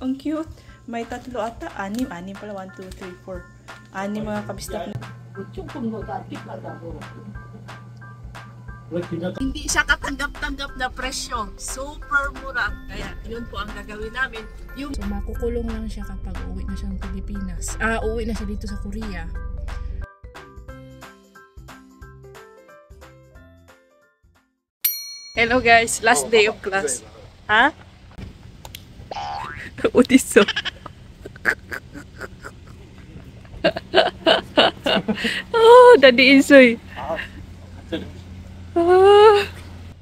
Ang cute. May tatlo ata. Anim pala. 1, 2, 3, 4. Anim mga kabisdak na. Hindi siya katanggap-tanggap na presyo. Super mura. Kaya yun po ang gagawin namin. So makukulong lang siya kapag uwi na siya ng Pilipinas. Uwi na siya dito sa Korea. Hello guys, last day of class. Ha? Udiso. Oh, Daddy Insoy.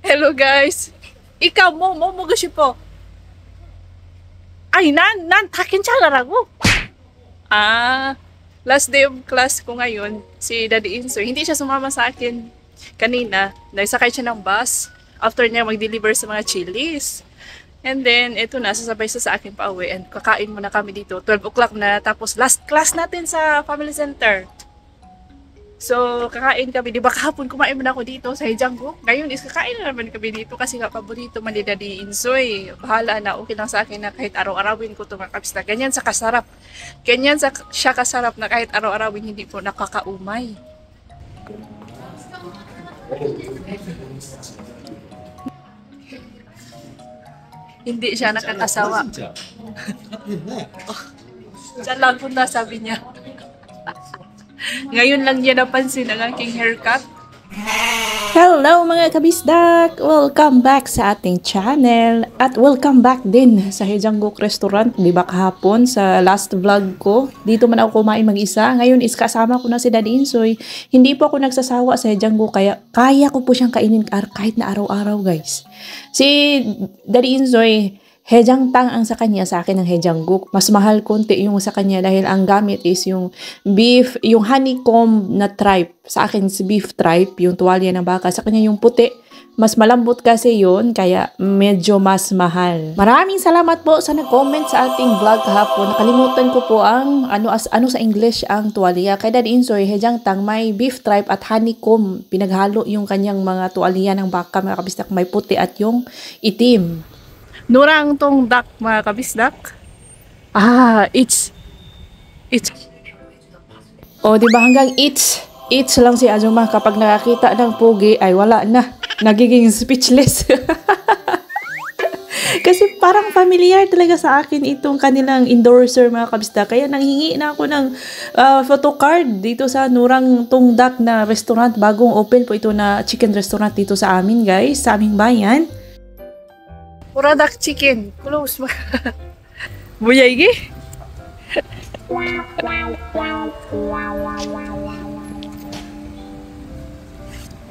Hello guys. Ikaw mo kasi po. Ay, nan takin chala라고. Last day of class ko ngayon, si Daddy Insoy. Hindi siya sumama sa akin kanina. Nagsakay siya ng bus. After niya mag-deliver sa mga chilies. And then, ito na, sasabay sa akin pa uwi. And kakain muna kami dito. 12 o'clock na. Tapos, last class natin sa Family Center. So, kakain kami. Di ba kahapon kumain muna ako dito sa Hejangguk? Ngayon is kakain na naman kami dito kasi nga paborito man ni Daddy Insoy. Bahala na, okay lang sa akin na kahit araw-arawin ko ito mga kabista. Ganyan sa kasarap. Ganyan siya kasarap na kahit araw-arawin hindi po nakakaumay. Hindi siya nakakasawa. Diyan lang po na sabi niya. Ngayon lang niya napansin ang aking haircut. Hello mga kabisdak! Welcome back sa ating channel. At welcome back din sa Hejangguk Restaurant. Di ba kahapon sa last vlog ko, dito man ako kumain mag-isa. Ngayon is kasama ko na si Daddy Insoy. Hindi po ako nagsasawa sa Hejangguk kaya kaya ko po siyang kainin kahit na araw-araw guys. Si Daddy Insoy, Hejangtang ang sa kanya, sa akin ang Hejangguk. Mas mahal konti yung sa kanya dahil ang gamit is yung beef, yung honeycomb na tripe. Sa akin is beef tripe, yung tuwalya ng baka. Sa kanya yung puti. Mas malambot kasi yun, kaya medyo mas mahal. Maraming salamat po sa nag-comment sa ating vlog kahapon. Nakalimutan ko po ang ano sa English ang tuwalya. Kay Daddy Insoy, Hejangtang, may beef tripe at honeycomb. Pinaghalo yung kanyang mga tuwalya ng baka, mga kabisdak, may puti at yung itim. Nurang tong duck mga kabisdak. It's. O, diba hanggang it's lang si Azuma kapag nakakita ng pogi ay wala na. Nagiging speechless. Kasi parang familiar talaga sa akin itong kanilang endorser mga kabisdak. Kaya nanghingi na ako ng photocard dito sa Nurang tong duck na restaurant. Bagong open po ito na chicken restaurant dito sa amin guys, sa aming bayan. Uradak chicken. Close ba? Buya iki?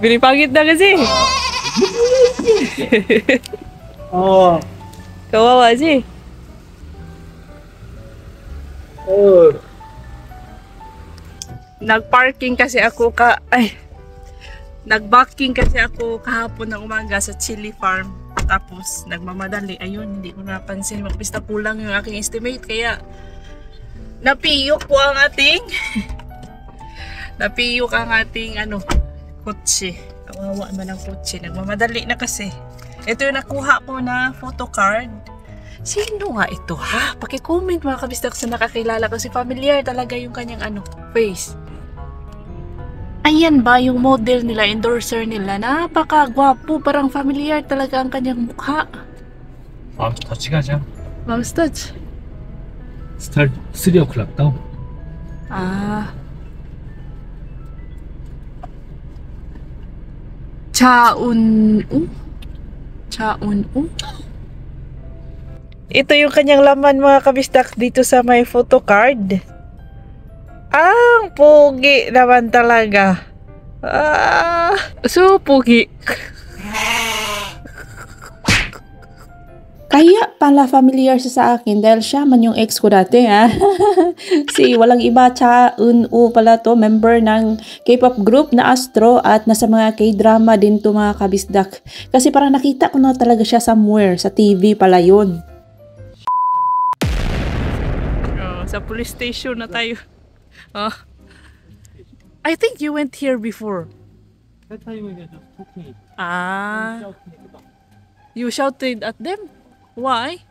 Binipangit na kasi. Oh. Kawawa si. Oh. Nagparking kasi ako nagbacking kasi ako kahapon ng umaga sa chili farm. Tapos, nagmamadali. Ayun, hindi ko napansin. Magpista kulang yung aking estimate. Kaya, napiyok po ang ating kotse. Kawawa naman ang kotse. Nagmamadali na kasi. Ito yung nakuha ko na photocard. Sino nga ito, ha? Paki-comment mga kabisdak sa nakakilala kasi familiar talaga yung kanyang face. Ayan ba yung model nila, endorser nila? Napakagwapo, parang familiar talaga ang kanyang mukha. 맘스터치 가자. 맘스터치. 스타트 3 o'clock daw. Chaun-u? Ito yung kanyang laman mga kabisdak dito sa may photocard. Ang pogi naman talaga. So pogi. Kaya pala familiar siya sa akin dahil siya man yung ex ko dati ha. Si walang iba, Chaun-u pala to, member ng K-pop group na Astro at nasa mga K-drama din to mga kabisdak. Kasi parang nakita ko na talaga siya somewhere sa TV pala yun. Sa police station na tayo. I think you went here before. That time we got talking. You shouted at them? Why?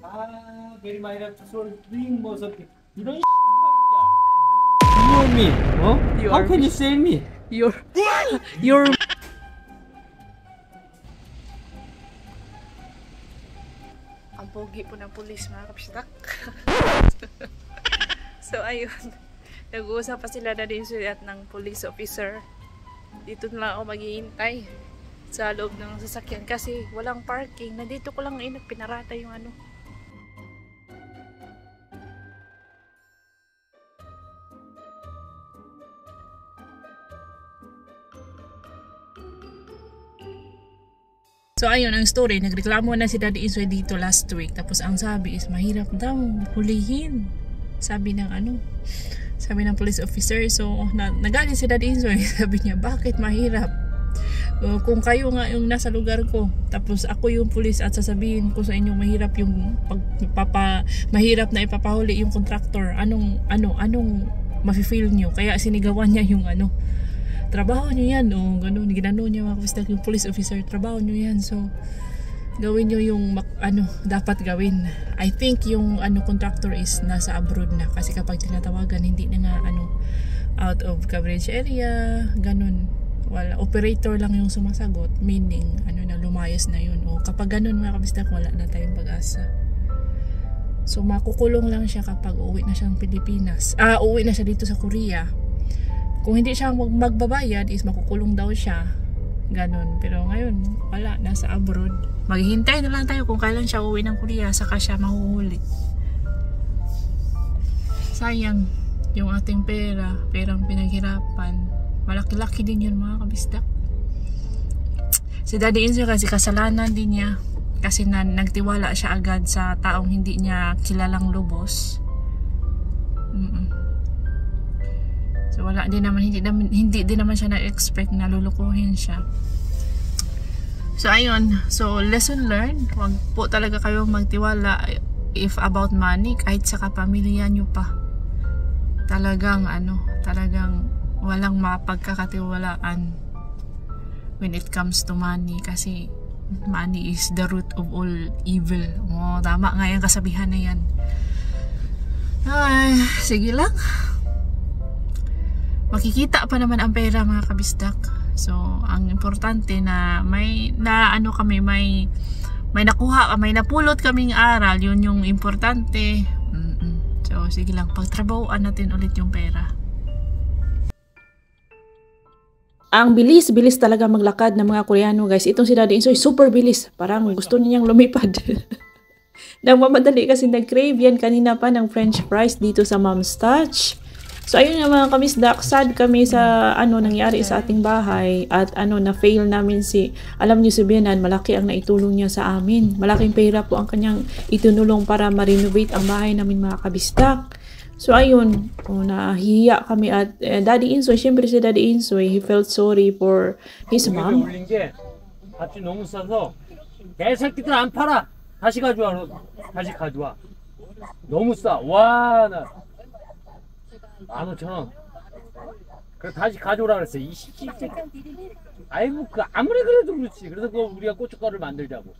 아, very minor soul doing more something. 이런 야. You are me, 어? You How are can me. you sell me? You're ang pogi po ng pulis, mga kapsitak. So ayun, nag-uusap pa sila na din at ng police officer. Dito na lang ako maghihintay sa loob ng sasakyan kasi walang parking. Nandito ko lang pinarata yung ano. So ayun ang story, nagreklamo na si Daddy Insoy dito last week. Tapos ang sabi is mahirap daw hulihin. Sabi ng police officer. So nagalit si Daddy Insoy. Sabi niya, bakit mahirap? Kung kayo nga yung nasa lugar ko, tapos ako yung police at sasabihin ko sa inyo mahirap yung mahirap na ipapahuli yung contractor. Anong mafe-feel nyo? Kaya sinigawan niya yung trabaho nyo yan, o ganun, ginano niya mga kapistag yung police officer, trabaho nyo yan, so gawin nyo yung dapat gawin. I think yung contractor is nasa abroad na, kasi kapag tinatawagan hindi na nga out of coverage area, ganun, wala, operator lang yung sumasagot, meaning na lumayas na yun, o kapag ganun mga kapistag wala na tayong pag-asa. So makukulong lang siya kapag uuwi na siyang Pilipinas, uuwi na siya dito sa Korea. Kung hindi siya magbabayad is makukulong daw siya. Ganon. Pero ngayon, wala. Nasa abroad. Maghihintay na lang tayo kung kailan siya uwi ng Korea. Saka siya mahuhuli. Sayang. Yung ating perang pinaghirapan. Malaki-laki din yun mga kabisdak. Si Daddy Insoy kasi kasalanan din niya. Kasi nagtiwala siya agad sa taong hindi niya kilalang lubos. So wala din naman, hindi din naman siya na-expect na lulukuhin siya. So ayun, so lesson learned, wag po talaga kayo magtiwala if about money, kahit sa kapamilya nyo pa. Talagang talagang walang mapagkakatiwalaan when it comes to money, kasi money is the root of all evil. Tama nga yung kasabihan na yan. Ay, sige lang. Makikita pa naman ang pera mga kabisdak. So ang importante na may nakuha, may napulot kaming aral, yun yung importante. So sige lang, pagtrabahoan natin ulit yung pera. Ang bilis talaga maglakad ng mga Koreano, guys. Itong si Daddy Insoy super bilis, parang gusto niyang lumipad. Nagmamadali kasi nag-crave yan kanina pa ng French fries dito sa Mom's Touch. So ayun nga mga kamisdak, sad kami sa nangyari sa ating bahay at na-fail namin alam niyo si Bianan, malaki ang naitulong niya sa amin. Malaking pera po ang kanyang itinulong para ma-renovate ang bahay namin mga kabisdak. So ayun, nahihiya kami at Daddy Insoy, syempre si Daddy Insoy, he felt sorry for his mom. 값이 너무 싸서 개새끼들 안 팔아. 다시 가져와. 너무 싸. 와, 나 15,000원. 그래 다시 가져오라 그랬어. 이 새끼. 아이고 그 아무리 그래도 그렇지. 그래서 그 우리가 고춧가루를 만들자고.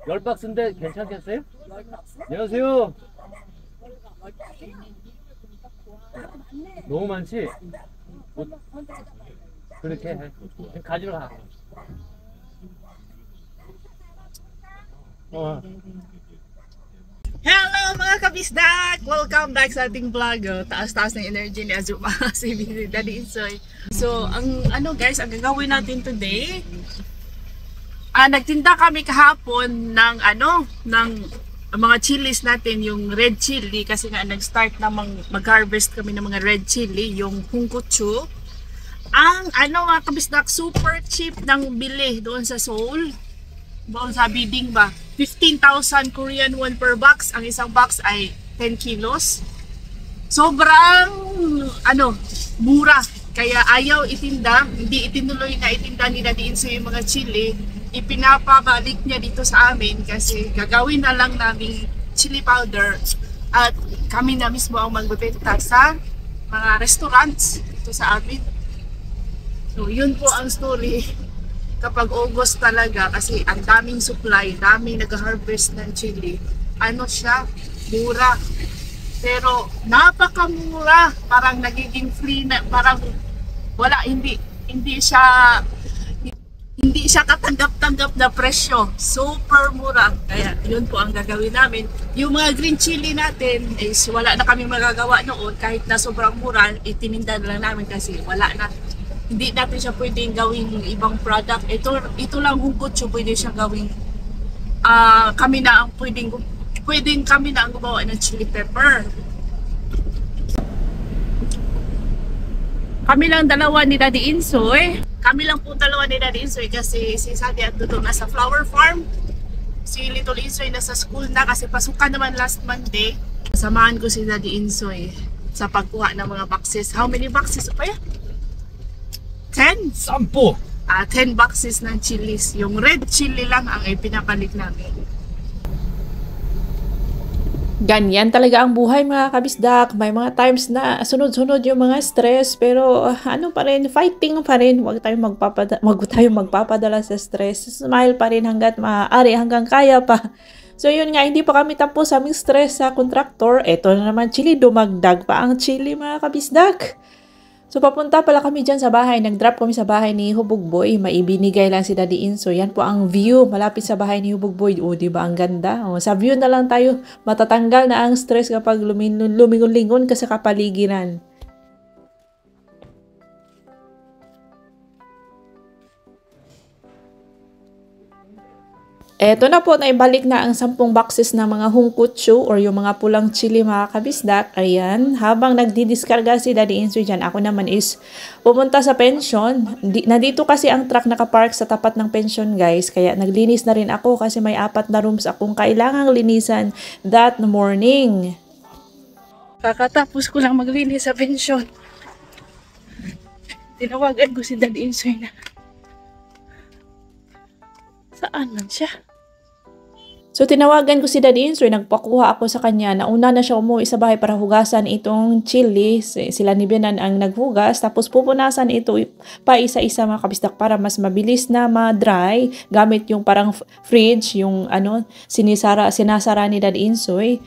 10박스인데 괜찮겠어요? 안녕하세요. 너무 많지? 그렇게 해. 가지러 가. Hello mga kabisdak! Welcome back sa ating vlog. Taas-taas ng energy ni Azuma si Daddy Insoy. So, ang guys, ang gagawin natin today, nagtinda kami kahapon ng ng mga chilies natin, yung red chili, kasi nga nag-start namang mag-harvest kami ng mga red chili, yung hungkutsu. Ang mga kabisdak, super cheap ng bili doon sa Seoul. Doon sa bidding ba? 15,000 Korean won per box. Ang isang box ay 10 kilos. Sobrang mura. Kaya ayaw itinda, hindi itinuloy na itinda ni Daddy Insoy yung mga chili. Ipinapabalik niya dito sa amin kasi gagawin na lang namin chili powder at kami na mismo ang magbebenta sa mga restaurants dito sa amin. So yun po ang story. kapag August talaga, kasi ang daming supply, daming nag-harvest ng chili, ano siya, mura. Pero napakamura, parang nagiging free na, parang wala, hindi siya katanggap-tanggap na presyo. Super mura. Kaya yun po ang gagawin namin. Yung mga green chili natin is wala na kami magagawa noon. Kahit na sobrang mura, itininda na lang namin kasi wala na. Hindi natin siya pwedeng gawing ibang product. Ito lang hungkotso, pwede siya gawing kami na ang pwedeng kami na ang gumawa ng chili pepper. Kami lang dalawa ni Daddy Insoy. Kami lang po dalawa ni Daddy Insoy kasi si Sadie at Dudong nasa flower farm. Si Little Insoy nasa school na kasi pasukan naman last Monday. Samahan ko si Daddy Insoy sa pagkuha ng mga boxes. How many boxes pa yan? 10? 10! 10 boxes ng chilies. Yung red chili lang ang ipinapalit namin. Ganyan talaga ang buhay mga kabisdak. May mga times na sunod-sunod yung mga stress pero ano pa rin, fighting pa rin. Huwag tayong magpapadala sa stress. Smile pa rin hanggat maaari, hanggang kaya pa. So yun nga, hindi pa kami tapos sa aming stress sa contractor. Eto na naman chili, dumagdag pa ang chili mga kabisdak. So papunta pala kami dyan sa bahay. Nag-drop kami sa bahay ni Hubog Boy. Maibinigay lang si Daddy Inso. Yan po ang view malapit sa bahay ni Hubog Boy. O diba ang ganda? O, sa view na lang tayo matatanggal na ang stress kapag lumingon-lingon ka sa kapaligiran. Eto na po, naibalik na ang 10 boxes ng mga hungkutsu or yung mga pulang chili mga kabisdak. Ayan, habang nagdidiskarga si Daddy Insoy dyan, ako naman is pumunta sa pension. Nandito kasi ang truck nakapark sa tapat ng pension guys, kaya naglinis na rin ako kasi may 4 na rooms akong kailangang linisan that morning. Kakatapos ko lang maglinis sa pension. Tinawagan ko si Daddy Insoy na. Saan man siya? So, tinawagan ko si Daddy Insoy, nagpakuha ako sa kanya. Nauna na siya umuwi sa bahay para hugasan itong chili. Sila ni Bianan ang naghugas. Tapos pupunasan ito pa isa-isa mga kabisdak para mas mabilis na ma-dry. Gamit yung parang fridge, yung sinasara ni Daddy Insoy.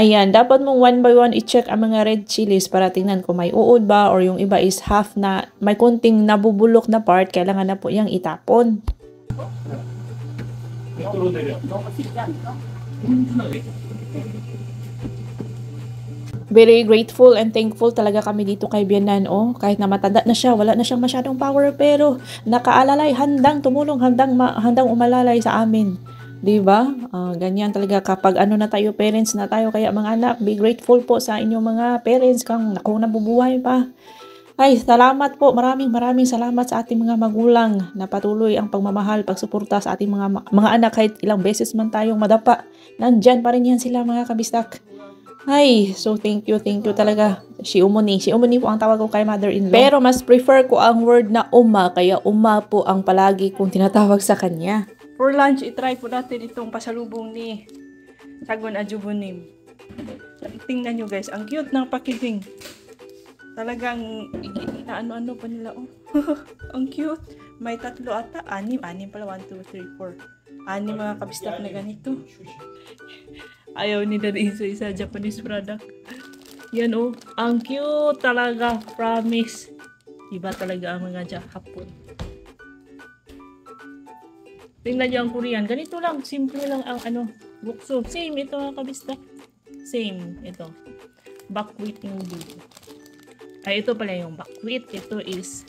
Ayan, dapat mong one by one i-check ang mga red chilies para tingnan kung may uod ba or yung iba is half na may konting nabubulok na part. Kailangan na po yung itapon. Very grateful and thankful talaga kami dito kay Bianan. Kahit na matanda na siya, wala na siyang masyadong power pero nakaalalay, handang tumulong, handang umalalay sa amin. 'Di ba? Ganyan talaga kapag na tayo, parents na tayo, kaya mga anak, be grateful po sa inyong mga parents kung nabubuhay pa. Ay, salamat po. Maraming salamat sa ating mga magulang na patuloy ang pagmamahal, pagsuporta sa ating mga anak kahit ilang beses man tayong madapa. Nandyan pa rin yan sila mga kabistak. Ay, so thank you talaga. Si Umuni po ang tawag ko kay mother-in-law. Pero mas prefer ko ang word na uma, kaya uma po ang palagi kong tinatawag sa kanya. For lunch, itry po natin itong pasalubong ni Sagon Ajubunim. Tingnan nyo guys, ang cute ng packaging. Talagang ano pa nila ang cute. May 3 ata, 6 pala, 1, 2, 3, 4. 6 mga kabistak na ganito. Ayaw ni Daddy Insoy sa Japanese product. Yan ang cute talaga, promise. Iba talaga ang mga Hapon. Tingnan niyo ang Korean, ganito lang, simple lang ang bukso. Same ito mga kabistak. Same ito. Buckwheat noodle. Ay, ito pala yung buckwheat. Ito is,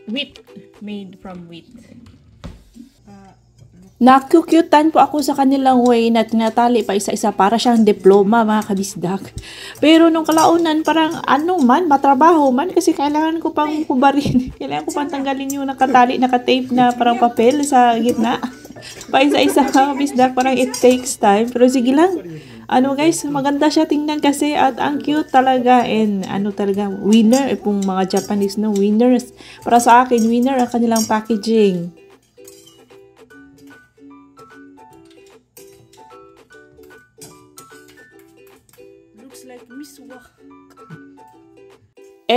wheat. Made from wheat. Nakukyutan po ako sa kanilang way na tinatali pa isa-isa para siyang diploma mga kabisdak. Pero nung kalaunan, parang matrabaho man kasi kailangan ko pang kubarin. Kailangan ko pang tanggalin yung nakatape na parang papel sa gitna. Pa isa-isa mga kabisdak, parang it takes time. Pero sige lang. Guys, maganda siya tingnan kasi at ang cute talaga and talaga, winner pong mga Japanese winners. Para sa akin, winner ang kanilang packaging. Looks like miswa.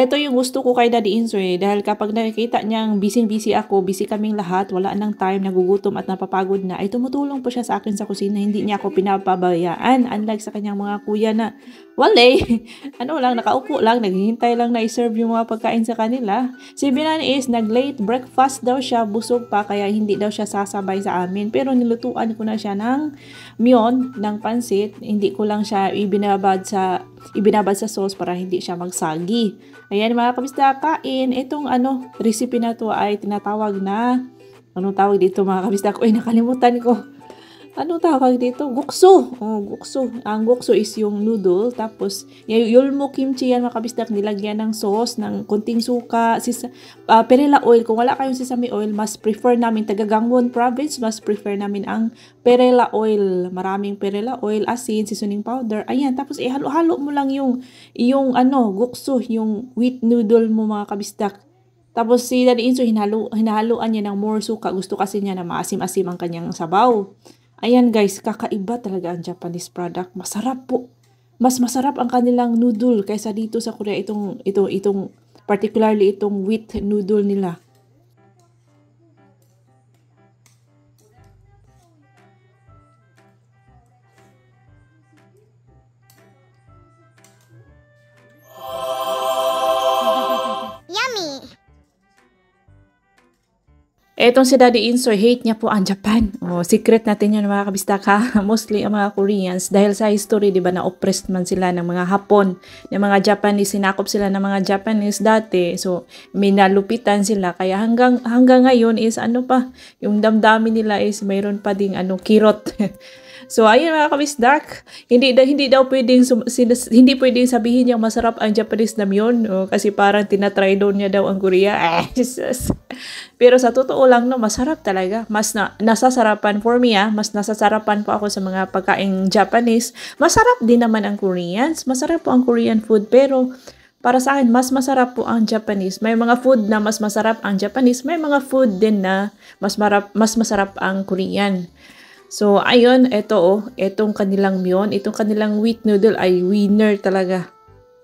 Ito yung gusto ko kay Daddy Insoy dahil kapag nakikita niyang busy ako, busy kaming lahat, wala nang time, nagugutom at napapagod na, ay tumutulong po siya sa akin sa kusina, hindi niya ako pinapabayaan. Unlike sa kanyang mga kuya na, wala ano lang, nakaupo lang, naghihintay lang na i-serve yung mga pagkain sa kanila. Si Binan is nag-late breakfast daw siya, busog pa, kaya hindi daw siya sasabay sa amin. Pero nilutuan ko na siya ng myon, ng pansit, hindi ko lang siya ibinabad sa sauce para hindi siya magsagi. Ayan mga kabisda, kain. Itong recipe na to ay tinatawag na, anong tawag dito mga kabisda ko? Ay, nakalimutan ko. Anong tawag dito? Gukso. Oh, gukso. Ang gukso is yung noodle. Tapos, yulmo kimchi yan mga kabisdak. Nilagyan ng sauce, ng kunting suka, perilla oil. Kung wala kayong sesame oil, mas prefer namin, taga Gangwon province, mas prefer namin ang perilla oil. Maraming perilla oil, asin, seasoning powder. Ayan. Tapos, ihalo-halo mo lang yung gukso, yung wheat noodle mo mga kabisdak. Tapos si Daddy Inso, hinahaluan niya ng more suka. Gusto kasi niya na maasim-asim ang kanyang sabaw. Ayan guys, kakaiba talaga ang Japanese product. Masarap po. Mas masarap ang kanilang noodle kaysa dito sa Korea. Itong particularly itong wheat noodle nila. Etong si Daddy Insoy, hate niya po ang Japan. Oh, secret natin yun mga kabistak ha. Mostly ang mga Koreans. Dahil sa history, di ba, na-oppressed man sila ng mga Hapon, ng mga Japanese. Sinakop sila ng mga Japanese dati. So, minalupitan sila. Kaya hanggang ngayon is yung damdamin nila is mayroon pa ding kirot. So, ayun mga kabisdak, hindi pwedeng sabihin niyang masarap ang Japanese na myon, kasi parang tinatry doon niya daw ang Korea. Jesus. Pero sa totoo lang, masarap talaga. Mas nasasarapan for me, mas nasasarapan po ako sa mga pagkaing Japanese. Masarap din naman ang Koreans. Masarap po ang Korean food, pero para sa akin, mas masarap po ang Japanese. May mga food na mas masarap ang Japanese. May mga food din na mas masarap ang Korean. So, ayun, etong kanilang myon, itong kanilang wheat noodle ay winner talaga.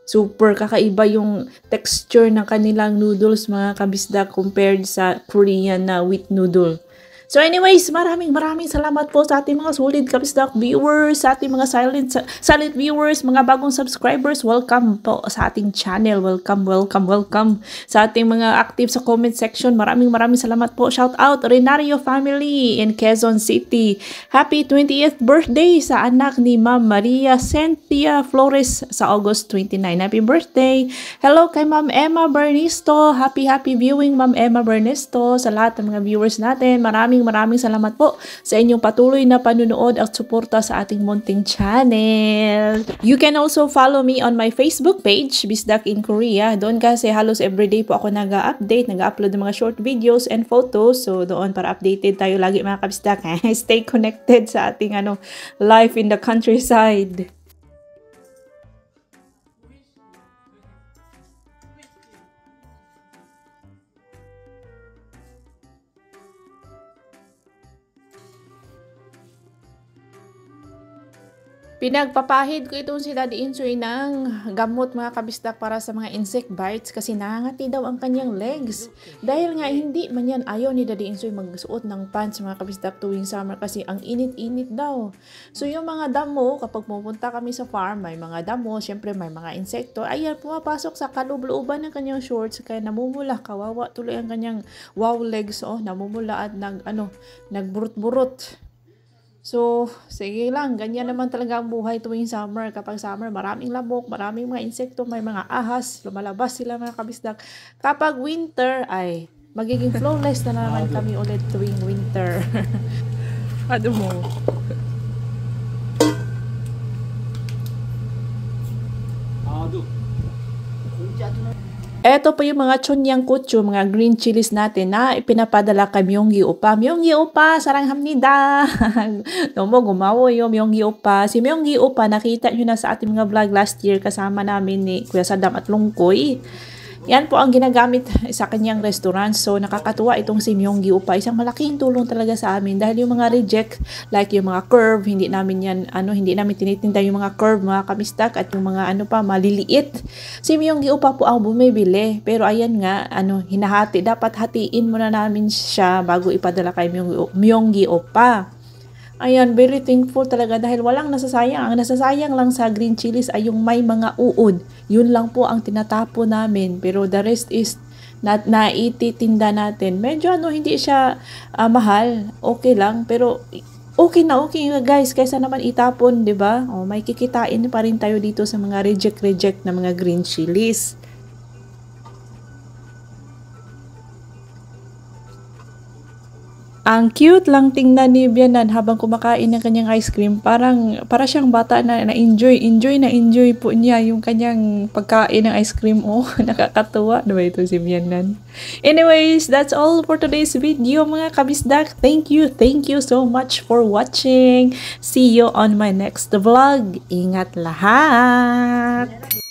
Super kakaiba yung texture ng kanilang noodles mga kabisda compared sa Korean na wheat noodle. So anyways, maraming salamat po sa ating mga solid kabisdak viewers, sa ating mga silent viewers, mga bagong subscribers. Welcome po sa ating channel. Welcome sa ating mga active sa comment section. Maraming salamat po. Shout out Renario family in Quezon City. Happy 20th birthday sa anak ni Ma'am Maria Cynthia Flores sa August 29. Happy birthday. Hello kay Ma'am Emma Bernisto. Happy viewing Ma'am Emma Bernisto. Sa lahat ng mga viewers natin, maraming salamat po sa inyong patuloy na panunood at suporta sa ating munting channel. You can also follow me on my Facebook page, Bisdak in Korea. Doon kasi halos everyday po ako nag-upload ng mga short videos and photos. So doon para updated tayo lagi mga kabisdak. Stay connected sa ating life in the countryside. Pinagpapahid ko itong si Daddy Insoy ng gamot mga kabisdak para sa mga insect bites kasi nangangati daw ang kanyang legs. Dahil nga hindi man yan ayaw ni Daddy Insoy magsuot ng pants mga kabisdak tuwing summer kasi ang init-init daw. So yung mga damo, kapag pupunta kami sa farm, may mga damo, syempre may mga insekto, ayan pumapasok sa kaloob-looban ng kanyang shorts kaya namumula, kawawa tuloy ang kanyang legs, namumula at nagburot-burot. So, sige lang, ganyan naman talaga ang buhay tuwing summer. Kapag summer, maraming lamok, maraming mga insekto, may mga ahas, lumalabas sila mga kabisdak. Kapag winter, ay magiging flawless na naman kami ulit tuwing winter. Ano mo? Eto pa yung mga chonyang kutsu, mga green chilies natin na ipinapadala kay Myonggi Opa. Myonggi Opa, saranghamnida! Gumawa yung Myonggi Opa. Si Myonggi Opa, nakita nyo na sa ating mga vlog last year kasama namin ni Kuya Saddam at Lungkoy. Yan po ang ginagamit sa kanyang restaurant. So, nakakatuwa itong si Myonggi Upa. Isang malaking tulong talaga sa amin dahil yung mga reject, like yung mga curve, hindi namin tinitinda yung mga curve, mga kamistak, at yung mga maliliit. Si Myonggi Upa po ang bumibili. Pero ayan nga, hinahati. Dapat hatiin muna namin siya bago ipadala kay Myonggi Upa. Ayan, very thankful talaga dahil walang nasasayang. Ang nasasayang lang sa green chilies ay yung may mga uod. Yun lang po ang tinatapo namin. Pero the rest is naititinda natin. Medyo hindi siya mahal. Okay lang. Pero okay na guys. Kaysa naman itapon, di ba? May kikitain pa rin tayo dito sa mga reject na mga green chilies. Ang cute lang tingnan ni Bianan habang kumakain ng kanyang ice cream. Para siyang bata na enjoy po niya yung kanyang pagkain ng ice cream. Oh, nakakatuwa. Diba ito si Bianan? Anyways, that's all for today's video mga kabisdak. Thank you so much for watching. See you on my next vlog. Ingat lahat!